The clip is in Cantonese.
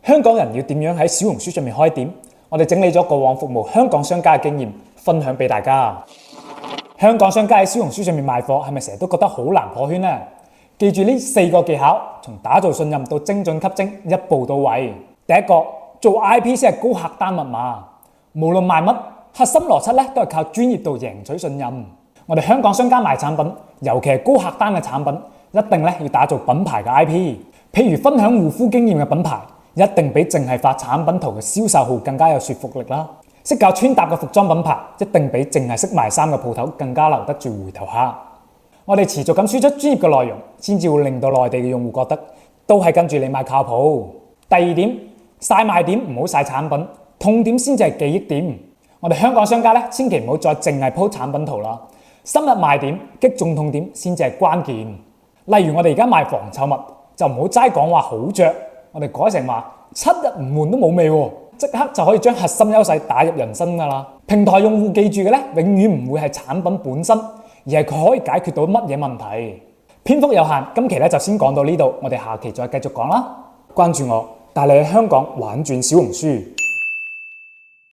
香港人要點樣喺小紅書上面開店？我哋整理咗過往服務香港商家嘅經驗，分享俾大家。香港商家喺小紅書上面賣貨，係咪成日都覺得好難破圈呢？記住呢4個技巧，從打造信任到精準吸睛，一步到位。第一個，做 IP 先係高客單密碼。無論賣乜，核心邏輯咧都係靠專業度贏取信任。我哋香港商家賣產品，尤其係高客單嘅產品，一定咧要打造品牌嘅 IP。譬如分享護膚經驗嘅品牌，一定比淨係發產品圖嘅銷售號更加有說服力啦。識教穿搭嘅服裝品牌，一定比淨係識賣衫嘅鋪頭更加留得住回頭客。我哋持續咁輸出專業嘅內容，先至會令到內地嘅用戶覺得都係跟住你賣靠譜。第二點，晒賣點唔好晒產品，痛點先至係記憶點。我哋香港商家咧，千祈唔好再淨係 po 產品圖啦，深入賣點、擊中痛點先至係關鍵。例如我哋而家賣防臭襪，就唔好齋講話好着，我哋改成話7日唔換都冇味喎，即刻就可以將核心優勢打入人生㗎啦。平台用戶記住嘅咧，永遠唔會係產品本身，而係佢可以解決到乜嘢問題。篇幅有限，今期咧就先講到呢度，我哋下期再繼續講啦。關注我，帶你喺香港玩轉小紅書。